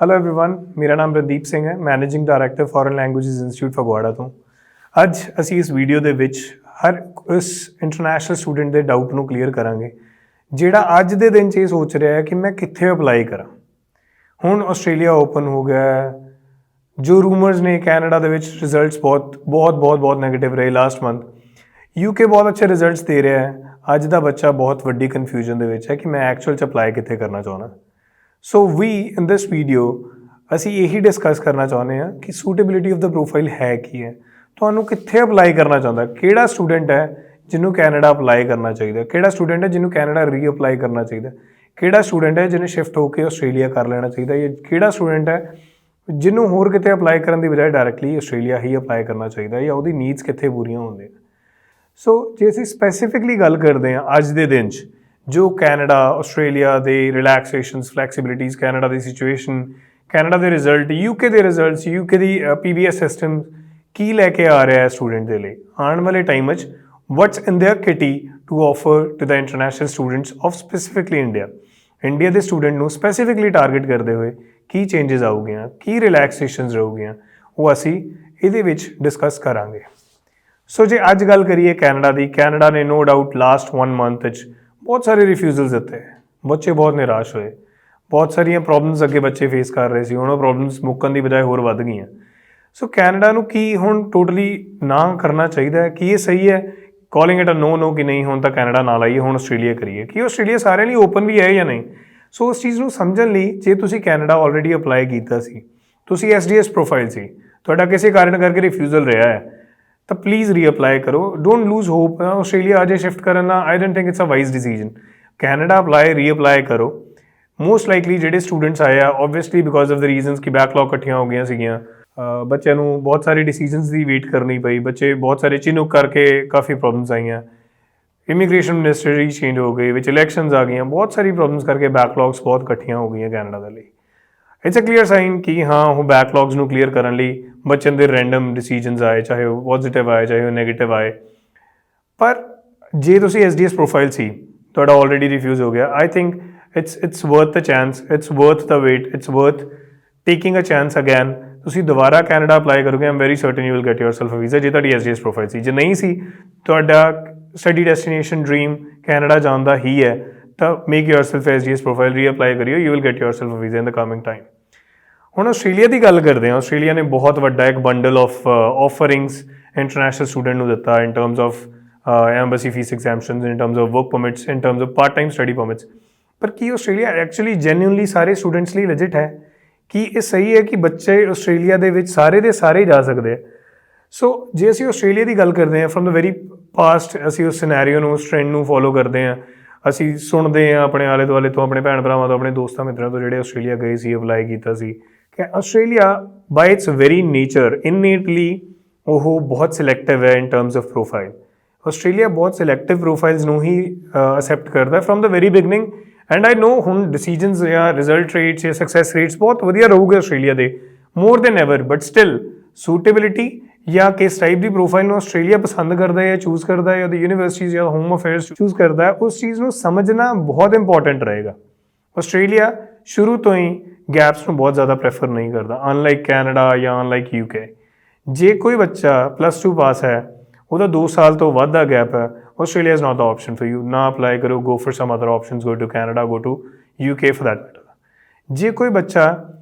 Hello everyone, मेरा नाम ਰਣਦੀਪ ਸਿੰਘ ਹੈ, managing director foreign languages institute Phagwara ਤੋਂ। ਅੱਜ ਅਸੀਂ ਇਸ ਵੀਡੀਓ ਦੇ ਵਿੱਚ ਹਰ ਉਸ ਇੰਟਰਨੈਸ਼ਨਲ ਸਟੂਡੈਂਟ ਦੇ ਡਾਊਟ ਨੂੰ ਕਲੀਅਰ ਕਰਾਂਗੇ ਜਿਹੜਾ ਅੱਜ ਦੇ ਦਿਨ 'ਚ ਇਹ ਸੋਚ ਰਿਹਾ ਹੈ ਕਿ ਮੈਂ ਕਿੱਥੇ ਅਪਲਾਈ ਕਰਾਂ। ਹੁਣ ਆਸਟ੍ਰੇਲੀਆ ਓਪਨ ਹੋ ਗਿਆ ਹੈ, ਜੋ ਰੂਮਰਸ ਨੇ ਕੈਨੇਡਾ ਦੇ ਵਿੱਚ ਰਿਜ਼ਲਟਸ ਬਹੁਤ ਨੈਗੇਟਿਵ ਰਹੇ ਲਾਸਟ ਮੰਥ। UK ਬਹੁਤ ਅੱਛੇ ਰਿਜ਼ਲਟਸ ਦੇ ਰਿਹਾ ਹੈ। ਅੱਜ ਦਾ ਬੱਚਾ ਬਹੁਤ ਵੱਡੀ ਕਨਫਿਊਜ਼ਨ ਦੇ ਵਿੱਚ ਹੈ ਕਿ ਮੈਂ ਐਕਚੁਅਲ 'ਚ ਅਪਲਾਈ ਕਿੱਥੇ ਕਰਨਾ ਚਾਹੁੰਦਾ। ਸੋ ਵੀ ਇਨ ਦਿਸ ਵੀਡੀਓ ਅਸੀਂ ਇਹੀ ਡਿਸਕਸ ਕਰਨਾ ਚਾਹੁੰਦੇ ਹਾਂ ਕਿ ਸੂਟੇਬਿਲਿਟੀ ਆਫ ਦਾ ਪ੍ਰੋਫਾਈਲ ਹੈ ਕੀ ਹੈ, ਤੁਹਾਨੂੰ ਕਿੱਥੇ ਅਪਲਾਈ ਕਰਨਾ ਚਾਹੁੰਦਾ, ਕਿਹੜਾ ਸਟੂਡੈਂਟ ਹੈ ਜਿਹਨੂੰ ਕੈਨੇਡਾ ਅਪਲਾਈ ਕਰਨਾ ਚਾਹੀਦਾ, ਕਿਹੜਾ ਸਟੂਡੈਂਟ ਹੈ ਜਿਹਨੂੰ ਕੈਨੇਡਾ ਰੀਅਪਲਾਈ ਕਰਨਾ ਚਾਹੀਦਾ, ਕਿਹੜਾ ਸਟੂਡੈਂਟ ਹੈ ਜਿਹਨੇ ਸ਼ਿਫਟ ਹੋ ਕੇ ਆਸਟ੍ਰੇਲੀਆ ਕਰ ਲੈਣਾ ਚਾਹੀਦਾ, ਜਾਂ ਕਿਹੜਾ ਸਟੂਡੈਂਟ ਹੈ ਜਿਹਨੂੰ ਹੋਰ ਕਿਤੇ ਅਪਲਾਈ ਕਰਨ ਦੀ ਬਜਾਏ ਡਾਇਰੈਕਟਲੀ ਆਸਟ੍ਰੇਲੀਆ ਹੀ ਅਪਲਾਈ ਕਰਨਾ ਚਾਹੀਦਾ, ਜਾਂ ਉਹਦੀ ਨੀਡਸ ਕਿੱਥੇ ਪੂਰੀਆਂ ਹੁੰਦੀਆਂ। ਸੋ ਜੇ ਅਸੀਂ ਸਪੈਸੀਫਿਕਲੀ ਗੱਲ ਕਰਦੇ ਹਾਂ ਅੱਜ ਦੇ ਦਿਨ 'ਚ ਜੋ ਕੈਨੇਡਾ ਆਸਟ੍ਰੇਲੀਆ ਦੇ ਰਿਲੈਕਸੇਸ਼ਨਸ ਫਲੈਕਸੀਬਿਲਿਟੀਜ਼, ਕੈਨੇਡਾ ਦੀ ਸਿਚੁਏਸ਼ਨ, ਕੈਨੇਡਾ ਦੇ ਰਿਜ਼ਲਟ, UK ਦੇ ਰਿਜ਼ਲਟਸ, UK ਦੀ PBS ਸਿਸਟਮ ਕੀ ਲੈ ਕੇ ਆ ਰਿਹਾ ਹੈ ਸਟੂਡੈਂਟ ਦੇ ਲਈ ਆਉਣ ਵਾਲੇ ਟਾਈਮ ਵਿੱਚ, what's in their kitty to offer to the international students of specifically India ਦੇ ਸਟੂਡੈਂਟ ਨੂੰ ਸਪੈਸੀਫਿਕਲੀ ਟਾਰਗੇਟ ਕਰਦੇ ਹੋਏ ਕੀ ਚੇਂਜਸ ਆਊਗੀਆਂ, ਕੀ ਰਿਲੈਕਸੇਸ਼ਨਸ ਰਹੂਗੀਆਂ, ਉਹ ਅਸੀਂ ਇਹਦੇ ਵਿੱਚ ਡਿਸਕਸ ਕਰਾਂਗੇ। ਸੋ ਜੇ ਅੱਜ ਗੱਲ ਕਰੀਏ ਕੈਨੇਡਾ ਦੀ, ਕੈਨੇਡਾ ਨੇ ਨੋ ਡਾਊਟ ਲਾਸਟ 1 ਮੰਥ ਵਿੱਚ ਬਹੁਤ ਸਾਰੇ ਰਿਫਿਊਜ਼ਲਸ ਦਿੱਤੇ, ਬੱਚੇ ਬਹੁਤ ਨਿਰਾਸ਼ ਹੋਏ, ਬਹੁਤ ਸਾਰੀਆਂ ਪ੍ਰੋਬਲਮਸ ਅੱਗੇ ਬੱਚੇ ਫੇਸ ਕਰ ਰਹੇ ਸੀ, ਹੁਣ ਉਹ ਪ੍ਰੋਬਲਮਸ ਮੁੱਕਣ ਦੀ ਬਜਾਏ ਹੋਰ ਵੱਧ ਗਈਆਂ। ਸੋ ਕੈਨੇਡਾ ਨੂੰ ਕੀ ਹੁਣ ਟੋਟਲੀ ਨਾ ਕਰਨਾ ਚਾਹੀਦਾ ਹੈ? ਕੀ ਇਹ ਸਹੀ ਹੈ ਕਾਲਿੰਗ ਇਟ ਅ ਨੋ ਕਿ ਨਹੀਂ ਹੁਣ ਤਾਂ ਕੈਨੇਡਾ ਨਾਲ ਆਈਏ, ਹੁਣ ਆਸਟ੍ਰੇਲੀਆ ਕਰੀਏ? ਕੀ ਆਸਟ੍ਰੇਲੀਆ ਸਾਰਿਆਂ ਲਈ ਓਪਨ ਵੀ ਹੈ ਜਾਂ ਨਹੀਂ? ਸੋ ਉਸ ਚੀਜ਼ ਨੂੰ ਸਮਝਣ ਲਈ ਜੇ ਤੁਸੀਂ ਕੈਨੇਡਾ ਆਲਰੇਡੀ ਅਪਲਾਈ ਕੀਤਾ ਸੀ, ਤੁਸੀਂ SDS ਪ੍ਰੋਫਾਈਲ ਸੀ, ਤੁਹਾਡਾ ਕਿਸੇ ਕਾਰਨ ਕਰਕੇ ਰਿਫਿਊਜ਼ਲ ਰਿਹਾ ਹੈ, ਤਾਂ ਪਲੀਜ਼ ਰੀਅਪਲਾਈ ਕਰੋ। Don't lose hope. ਆਸਟ੍ਰੇਲੀਆ ਅਜੇ ਸ਼ਿਫਟ ਕਰਨ ਨਾਲ I don't think it's a wise decision. Canada reapply ਕਰੋ। ਮੋਸਟ ਲਾਈਕਲੀ ਜਿਹੜੇ ਸਟੂਡੈਂਟਸ ਆਏ ਆ obviously because of the reasons ਕਿ ਬੈਕਲੌਗ ਇਕੱਠੀਆਂ ਹੋ ਗਈਆਂ ਸੀਗੀਆਂ, ਬੱਚਿਆਂ ਨੂੰ ਬਹੁਤ ਸਾਰੇ ਡਿਸੀਜਨਸ ਦੀ ਵੇਟ ਕਰਨੀ ਪਈ, ਬੱਚੇ ਬਹੁਤ ਸਾਰੇ ਚਿਨੂਕ ਕਰਕੇ ਕਾਫੀ ਪ੍ਰੋਬਲਮਸ ਆਈਆਂ, ਇਮੀਗ੍ਰੇਸ਼ਨ ਮਿਨਿਸਟਰੀ ਚੇਂਜ ਹੋ ਗਈ, ਵਿੱਚ ਇਲੈਕਸ਼ਨਸ ਆ ਗਈਆਂ, ਬਹੁਤ ਸਾਰੀ ਪ੍ਰੋਬਲਮਸ ਕਰਕੇ ਬੈਕਲੌਗਸ ਬਹੁਤ ਇਕੱਠੀਆਂ ਹੋ ਗਈਆਂ ਕੈਨੇਡਾ ਦੇ ਲਈ। ਇਟਸ ਅ ਕਲੀਅਰ ਸਾਈਨ ਕਿ ਹਾਂ ਉਹ ਬੈਕਲੌਗਸ ਨੂੰ ਕਲੀਅਰ ਕਰਨ ਲਈ ਬੱਚਿਆਂ ਦੇ ਰੈਂਡਮ ਡਿਸੀਜਨਸ ਆਏ, ਚਾਹੇ ਉਹ ਪੋਜ਼ੀਟਿਵ ਆਏ ਚਾਹੇ ਉਹ ਨੈਗੇਟਿਵ ਆਏ। ਪਰ ਜੇ ਤੁਸੀਂ SDS ਪ੍ਰੋਫਾਈਲ ਸੀ, ਤੁਹਾਡਾ ਆਲਰੇਡੀ ਰਿਫਿਊਜ਼ ਹੋ ਗਿਆ, I think it's worth the chance, it's worth the wait, it's worth taking a chance again. ਤੁਸੀਂ ਦੁਬਾਰਾ ਕੈਨੇਡਾ ਅਪਲਾਈ ਕਰੋਗੇ, I'm very certain you will get yourself a visa ਜੇ ਤੁਹਾਡੀ SDS profile ਸੀ। ਜੇ ਨਹੀਂ ਸੀ, ਤੁਹਾਡਾ ਸਟੱਡੀ ਡੈਸਟੀਨੇਸ਼ਨ ਡ੍ਰੀਮ ਕੈਨੇਡਾ ਜਾਣ ਦਾ ਹੀ ਹੈ, ਤਾਂ make yourself SDS profile, reapply ਕਰਿਓ, you will get yourself a visa in the coming time. ਹੁਣ ਆਸਟ੍ਰੇਲੀਆ ਦੀ ਗੱਲ ਕਰਦੇ ਹਾਂ। ਆਸਟ੍ਰੇਲੀਆ ਨੇ ਬਹੁਤ ਵੱਡਾ ਇੱਕ bundle of offerings international student ਨੂੰ ਦਿੱਤਾ in terms of embassy fees exemptions, in terms of work permits, in terms of part time study permits. ਪਰ ਕੀ ਆਸਟ੍ਰੇਲੀਆ ਐਕਚੁਅਲੀ ਜੈਨੂਇਨਲੀ ਸਾਰੇ ਸਟੂਡੈਂਟਸ ਲਈ ਲੈਜਿਟ ਹੈ? ਕੀ ਇਹ ਸਹੀ ਹੈ ਕਿ ਬੱਚੇ ਆਸਟ੍ਰੇਲੀਆ ਦੇ ਵਿੱਚ ਸਾਰੇ ਦੇ ਸਾਰੇ ਜਾ ਸਕਦੇ ਆ? ਸੋ ਜੇ ਅਸੀਂ ਆਸਟ੍ਰੇਲੀਆ ਦੀ ਗੱਲ ਕਰਦੇ ਹਾਂ ਫਰੋਮ ਦ ਵੈਰੀ ਪਾਸਟ, ਅਸੀਂ ਉਸ ਸਿਨੈਰੀਓ ਨੂੰ, ਉਸ ਟ੍ਰੈਂਡ ਨੂੰ ਫੋਲੋ ਕਰਦੇ ਹਾਂ, ਅਸੀਂ ਸੁਣਦੇ ਹਾਂ ਆਪਣੇ ਆਲੇ ਦੁਆਲੇ ਤੋਂ, ਆਪਣੇ ਭੈਣ ਭਰਾਵਾਂ ਤੋਂ, ਆਪਣੇ ਦੋਸਤਾਂ ਮਿੱਤਰਾਂ ਤੋਂ ਜਿਹੜੇ ਆਸਟ੍ਰੇਲੀਆ ਗਏ ਸੀ, ਅਪਲਾਈ ਕੀਤਾ ਸੀ, ਕਿ Australia by its very nature innately ਉਹ ਬਹੁਤ ਸਿਲੈਕਟਿਵ ਹੈ in terms of profile. Australia ਬਹੁਤ ਸਿਲੈਕਟਿਵ ਪ੍ਰੋਫਾਈਲਸ ਨੂੰ ਹੀ ਅਸੈਪਟ ਕਰਦਾ from the very beginning. And I know ਹੁਣ ਡਿਸੀਜਨਸ ਜਾਂ ਰਿਜ਼ਲਟ ਰੇਟਸ ਜਾਂ ਸਕਸੈਸ ਰੇਟਸ ਬਹੁਤ ਵਧੀਆ ਰਹੂਗੇ ਆਸਟ੍ਰੇਲੀਆ ਦੇ, more than ever, but still suitability ਜਾਂ ਕਿਸ ਟਾਈਪ ਦੀ ਪ੍ਰੋਫਾਈਲ ਨੂੰ ਆਸਟ੍ਰੇਲੀਆ ਪਸੰਦ ਕਰਦਾ ਹੈ ਜਾਂ ਚੂਜ਼ ਕਰਦਾ ਹੈ, ਜਾਂ ਯੂਨੀਵਰਸਿਟੀਜ਼ ਜਾਂ ਹੋਮ ਅਫੇਅਰਸ ਚੂਜ਼ ਕਰਦਾ ਹੈ, ਉਸ ਚੀਜ਼ ਨੂੰ ਸਮਝਣਾ ਬਹੁਤ ਇੰਪੋਰਟੈਂਟ ਰਹੇਗਾ। ਆਸਟ੍ਰੇਲੀਆ ਸ਼ੁਰੂ ਤੋਂ ਹੀ ਗੈਪਸ ਨੂੰ ਬਹੁਤ ਜ਼ਿਆਦਾ ਪ੍ਰੈਫਰ ਨਹੀਂ ਕਰਦਾ, ਅਨਲਾਈਕ ਕੈਨੇਡਾ ਜਾਂ ਅਨਲਾਈਕ UK। ਜੇ ਕੋਈ ਬੱਚਾ +2 ਪਾਸ ਹੈ, ਉਹਦਾ 2 ਸਾਲ ਤੋਂ ਵੱਧ ਦਾ ਗੈਪ ਹੈ, Australia is not the option for you. ਨਾ ਅਪਲਾਈ ਕਰੋ, go for some other options, go to Canada, go to UK for that matter. ਜੇ ਕੋਈ ਬੱਚਾ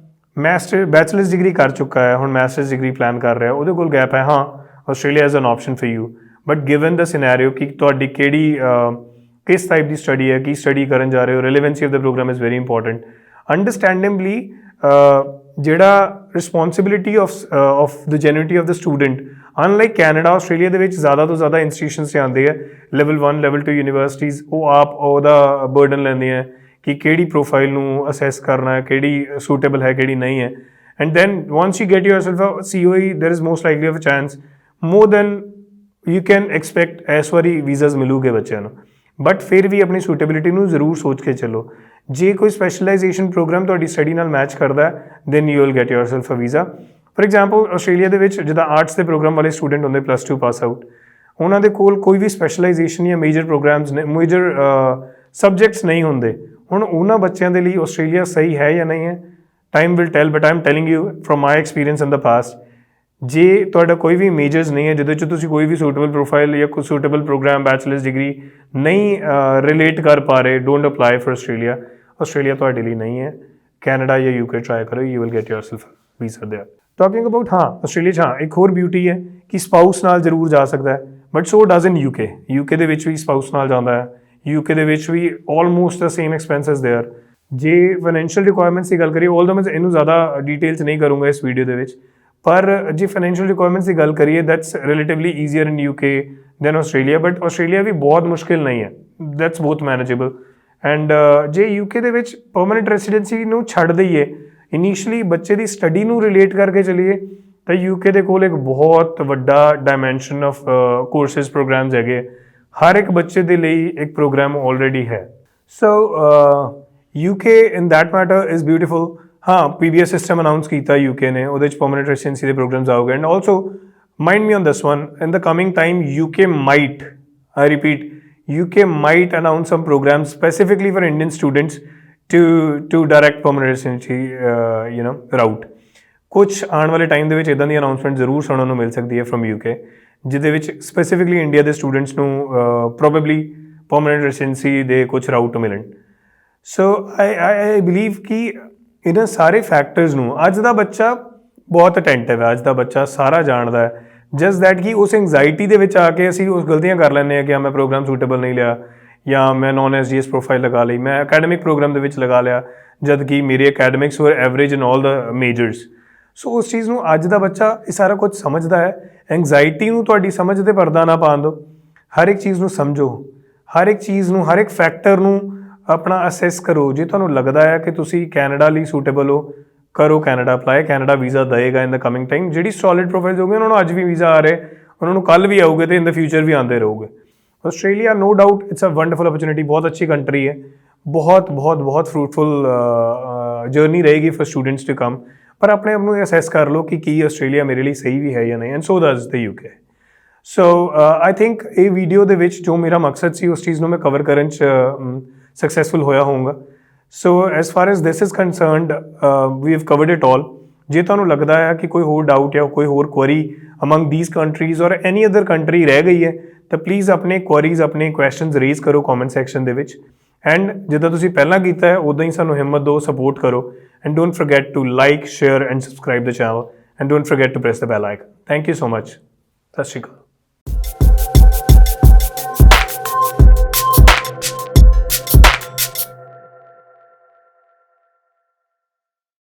ਬੈਚਲਰਸ ਡਿਗਰੀ ਕਰ ਚੁੱਕਾ ਹੈ, ਹੁਣ ਮਾਸਟਰਸ ਡਿਗਰੀ ਪਲਾਨ ਕਰ ਰਿਹਾ, ਉਹਦੇ ਕੋਲ ਗੈਪ ਹੈ, ਹਾਂ Australia is an option for you. But given the scenario ਕਿ ਤੁਹਾਡੀ ਕਿਸ ਟਾਈਪ ਦੀ ਸਟੱਡੀ ਹੈ, ਕੀ ਸਟੱਡੀ ਕਰਨ ਜਾ ਰਹੇ ਹੋ, relevancy of the program is very important. Understandingly ਜਿਹੜਾ responsibility of the genuinity of the student, unlike Canada, Australia ਦੇ ਵਿੱਚ ਜ਼ਿਆਦਾ ਤੋਂ ਜ਼ਿਆਦਾ ਇੰਸਟੀਟਿਊਸ਼ਨਸ ਆਉਂਦੇ ਆ, ਲੈਵਲ 1 ਲੈਵਲ 2 ਯੂਨੀਵਰਸਿਟੀਜ਼, ਉਹ ਆਪ ਉਹਦਾ ਬਰਡਨ ਲੈਂਦੀਆਂ ਕਿ ਕਿਹੜੀ ਪ੍ਰੋਫਾਈਲ ਨੂੰ ਅਸੈਸ ਕਰਨਾ ਹੈ, ਕਿਹੜੀ ਸੂਟੇਬਲ ਹੈ, ਕਿਹੜੀ ਨਹੀਂ ਹੈ। And then once you get yourself a COE, there is most likely of a chance more than you can expect ਇਸ ਵਾਰੀ ਵੀਜ਼ਾਸ ਮਿਲੂਗੇ ਬੱਚਿਆਂ ਨੂੰ। ਬਟ ਫਿਰ ਵੀ ਆਪਣੀ ਸੂਟੇਬਿਲਿਟੀ ਨੂੰ ਜ਼ਰੂਰ ਸੋਚ ਕੇ ਚੱਲੋ। ਜੇ ਕੋਈ ਸਪੈਸ਼ਲਾਈਜੇਸ਼ਨ ਪ੍ਰੋਗਰਾਮ ਤੁਹਾਡੀ ਸਟੱਡੀ ਨਾਲ ਮੈਚ ਕਰਦਾ ਹੈ, then you will get yourself a visa. For example Australia ਦੇ ਵਿੱਚ ਜਿੱਦਾਂ ਆਰਟਸ ਦੇ ਪ੍ਰੋਗਰਾਮ ਵਾਲੇ ਸਟੂਡੈਂਟ ਹੁੰਦੇ +2 ਪਾਸ ਆਊਟ, ਉਹਨਾਂ ਦੇ ਕੋਲ ਕੋਈ ਵੀ ਸਪੈਸ਼ਲਾਈਜੇਸ਼ਨ ਜਾਂ ਮੇਜਰ ਪ੍ਰੋਗਰਾਮਸ ਨੇ, ਮੇਜਰ ਸਬਜੈਕਟਸ ਨਹੀਂ ਹੁੰਦੇ। ਹੁਣ ਉਹਨਾਂ ਬੱਚਿਆਂ ਦੇ ਲਈ ਆਸਟ੍ਰੇਲੀਆ ਸਹੀ ਹੈ ਜਾਂ ਨਹੀਂ ਹੈ, time will tell, but I am telling you from my experience in the past, ਜੇ ਤੁਹਾਡਾ ਕੋਈ ਵੀ ਮੇਜਰਸ ਨਹੀਂ ਹੈ ਜਿਹਦੇ 'ਚ ਤੁਸੀਂ ਕੋਈ ਵੀ ਸੂਟੇਬਲ ਪ੍ਰੋਫਾਈਲ ਜਾਂ ਕੋਈ ਸੂਟੇਬਲ ਪ੍ਰੋਗਰਾਮ ਬੈਚਲਰਸ ਡਿਗਰੀ ਨਹੀਂ ਰਿਲੇਟ ਕਰ ਪਾ ਰਹੇ, don't apply for Australia. Australia ਤੁਹਾਡੇ ਲਈ ਨਹੀਂ ਹੈ। ਕੈਨੇਡਾ ਜਾਂ ਯੂਕੇ ਟਰਾਈ ਕਰੋ, you will get yourself visa there. Talking about ਹਾਂ ਆਸਟ੍ਰੇਲੀਆ 'ਚ ਹਾਂ ਇੱਕ ਹੋਰ ਬਿਊਟੀ ਹੈ ਕਿ ਸਪਾਊਸ ਨਾਲ ਜ਼ਰੂਰ ਜਾ ਸਕਦਾ ਹੈ, but so does in UK. UK ਦੇ ਵਿੱਚ ਵੀ ਸਪਾਊਸ ਨਾਲ ਜਾਂਦਾ ਹੈ, ਯੂਕੇ ਦੇ ਵਿੱਚ ਵੀ almost the same expenses there. ਜੇ ਫਾਈਨੈਂਸ਼ੀਅਲ ਰਿਕੁਆਇਰਮੈਂਟਸ ਦੀ ਗੱਲ ਕਰੀਏ, ਆਲਦੋ ਮੈਂ ਇਹਨੂੰ ਜ਼ਿਆਦਾ ਡਿਟੇਲ 'ਚ ਨਹੀਂ ਕਰੂੰਗਾ ਇਸ ਵੀਡੀਓ ਦੇ ਵਿੱਚ, ਪਰ ਜੇ ਫਾਈਨੈਂਸ਼ੀਅਲ ਰਿਕੁਆਇਰਮੈਂਟਸ ਦੀ ਗੱਲ ਕਰੀਏ that's relatively easier in UK than Australia, but Australia ਵੀ ਬਹੁਤ ਮੁਸ਼ਕਿਲ ਨਹੀਂ ਹੈ, ਦੈਟਸ ਬਹੁਤ ਮੈਨੇਜੇਬਲ। ਐਂਡ ਜੇ ਯੂਕੇ ਦੇ ਵਿੱਚ ਪਰਮਾਨੈਂਟ ਰੈਸੀਡੈਂਸੀ ਨੂੰ ਛੱਡ ਦਈਏ, ਇਨੀਸ਼ੀਅਲੀ ਬੱਚੇ ਦੀ ਸਟੱਡੀ ਨੂੰ ਰਿਲੇਟ ਕਰਕੇ ਚੱਲੀਏ ਤਾਂ ਯੂਕੇ ਦੇ ਕੋਲ ਇੱਕ ਬਹੁਤ ਵੱਡਾ ਡਾਇਮੈਂਸ਼ਨ ਆਫ ਕੋਰਸਿਸ ਪ੍ਰੋਗਰਾਮਸ ਹੈਗੇ, ਹਰ ਇੱਕ ਬੱਚੇ ਦੇ ਲਈ ਇੱਕ ਪ੍ਰੋਗਰਾਮ ਆਲਰੇਡੀ ਹੈ। ਸੋ UK in that matter is beautiful. ਹਾਂ PBS ਸਿਸਟਮ ਅਨਾਊਂਸ ਕੀਤਾ ਯੂਕੇ ਨੇ, ਉਹਦੇ 'ਚ ਪਰਮਾਨੈਂਟ ਰੈਸੀਡੈਂਸੀ ਦੇ ਪ੍ਰੋਗਰਾਮਸ ਆਉਗੇ। And also mind me on this one, in the coming time UK might, I repeat, UK might announce some programs specifically for Indian students to direct permanent residency route। ਕੁਛ ਆਉਣ ਵਾਲੇ time ਦੇ ਵਿੱਚ ਇੱਦਾਂ ਦੀ announcement ਜ਼ਰੂਰ ਸੁਣਨ ਨੂੰ ਮਿਲ ਸਕਦੀ ਹੈ ਫਰੋਮ UK, ਜਿਹਦੇ ਵਿੱਚ ਸਪੈਸੀਫਿਕਲੀ ਇੰਡੀਆ ਦੇ ਸਟੂਡੈਂਟਸ ਨੂੰ ਪ੍ਰੋਬੇਬਲੀ ਪਰਮਾਨੈਂਟ ਰੈਸੀਡੈਂਸੀ ਦੇ ਕੁਛ ਰਾਊਟ ਮਿਲਣ। ਸੋ ਆਈ ਬਿਲੀਵ ਕਿ ਇਹਨਾਂ ਸਾਰੇ ਫੈਕਟਰਸ ਨੂੰ ਅੱਜ ਦਾ ਬੱਚਾ ਬਹੁਤ ਅਟੈਂਟਿਵ ਹੈ, ਅੱਜ ਦਾ ਬੱਚਾ ਸਾਰਾ ਜਾਣਦਾ ਹੈ। ਜਸਟ ਦੈਟ ਕਿ ਉਸ ਐਂਗਜ਼ਾਈਟੀ ਦੇ ਵਿੱਚ ਆ ਕੇ ਅਸੀਂ ਉਸ ਗਲਤੀਆਂ ਕਰ ਲੈਂਦੇ ਹਾਂ ਕਿ ਮੈਂ ਪ੍ਰੋਗਰਾਮ ਸੂਟੇਬਲ ਨਹੀਂ ਲਿਆ, ਜਾਂ ਮੈਂ ਨੌਨ SGS ਪ੍ਰੋਫਾਈਲ ਲਗਾ ਲਈ, ਮੈਂ ਅਕੈਡਮਿਕ ਪ੍ਰੋਗਰਾਮ ਦੇ ਵਿੱਚ ਲਗਾ ਲਿਆ ਜਦ ਕਿ ਮੇਰੇ ਅਕੈਡਮਿਕਸ ਵਰ ਐਵਰੇਜ ਇਨ ਆਲ ਦ ਮੇਜਰਸ। ਸੋ ਉਸ ਚੀਜ਼ ਨੂੰ ਅੱਜ ਦਾ ਬੱਚਾ ਇਹ ਸਾਰਾ ਕੁਝ ਸਮਝਦਾ ਹੈ। ਐਂਗਜ਼ਾਈਟੀ ਨੂੰ ਤੁਹਾਡੀ ਸਮਝ 'ਤੇ ਪਰਦਾ ਨਾ ਪਾਉਣ ਦਿਓ, ਹਰ ਇੱਕ ਚੀਜ਼ ਨੂੰ ਸਮਝੋ, ਹਰ ਇੱਕ ਚੀਜ਼ ਨੂੰ, ਹਰ ਇੱਕ ਫੈਕਟਰ ਨੂੰ ਆਪਣਾ ਅਸੈਸ ਕਰੋ। ਜੇ ਤੁਹਾਨੂੰ ਲੱਗਦਾ ਹੈ ਕਿ ਤੁਸੀਂ ਕੈਨੇਡਾ ਲਈ ਸੂਟੇਬਲ ਹੋ, ਕਰੋ ਕੈਨੇਡਾ ਅਪਲਾਈ। ਕੈਨੇਡਾ ਵੀਜ਼ਾ ਦੇਗਾ ਇਨ ਦ ਕਮਿੰਗ ਟਾਈਮ। ਜਿਹੜੀ ਸੋਲਿਡ ਪ੍ਰੋਫਾਈਲਸ ਹੋਗੇ ਉਹਨਾਂ ਨੂੰ ਅੱਜ ਵੀ ਵੀਜ਼ਾ ਆ ਰਹੇ, ਉਹਨਾਂ ਨੂੰ ਕੱਲ੍ਹ ਵੀ ਆਊਗੇ ਅਤੇ ਇਨ ਦ ਫਿਊਚਰ ਵੀ ਆਉਂਦੇ ਰਹੂਗੇ। Australia no doubt it's a wonderful opportunity, ਬਹੁਤ ਅੱਛੀ ਕੰਟਰੀ ਹੈ, ਬਹੁਤ ਫਰੂਟਫੁਲ ਜਰਨੀ ਰਹੇਗੀ ਫॉर ਸਟੂਡੈਂਟਸ ਟੂ ਕਮ। ਪਰ ਆਪਣੇ ਆਪ ਨੂੰ ਅਸੈਸ ਕਰ ਲਓ ਕਿ ਕੀ ਆਸਟ੍ਰੇਲੀਆ ਮੇਰੇ ਲਈ ਸਹੀ ਵੀ ਹੈ ਜਾਂ ਨਹੀਂ, and so does the UK। So I think ਇਹ ਵੀਡੀਓ ਦੇ ਵਿੱਚ ਜੋ ਮੇਰਾ ਮਕਸਦ ਸੀ ਉਸ ਚੀਜ਼ ਨੂੰ ਮੈਂ ਕਵਰ ਕਰਨ 'ਚ ਸਕਸੈਸਫੁਲ ਹੋਇਆ ਹੋਊਗਾ। So as far as this is concerned we have covered it all. ਜੇ ਤੁਹਾਨੂੰ ਲੱਗਦਾ ਹੈ ਕਿ ਕੋਈ ਹੋਰ ਡਾਊਟ ਜਾਂ ਕੋਈ ਹੋਰ ਕੁਐਰੀ ਅਮੰਗ ਦੀਜ਼ ਕੰਟਰੀਜ਼ ਔਰ ਐਨੀ ਅਦਰ ਕੰਟਰੀ ਰਹਿ ਗਈ ਹੈ ਤਾਂ ਪਲੀਜ਼ ਆਪਣੇ ਕੁਐਰੀਜ਼, ਆਪਣੇ ਕੁਐਸਚਨਸ ਰੇਜ਼ ਕਰੋ ਕਮੈਂਟ ਸੈਕਸ਼ਨ ਦੇ ਵਿੱਚ। ਐਂਡ ਜਿੱਦਾਂ ਤੁਸੀਂ ਪਹਿਲਾਂ ਕੀਤਾ ਹੈ ਉੱਦਾਂ ਹੀ ਸਾਨੂੰ ਹਿੰਮਤ ਦਿਓ, ਸਪੋਰਟ ਕਰੋ। And don't forget to like, share and subscribe the channel, and don't forget to press the bell icon. Thank you so much. ਸਤਿ ਸ਼੍ਰੀ ਅਕਾਲ।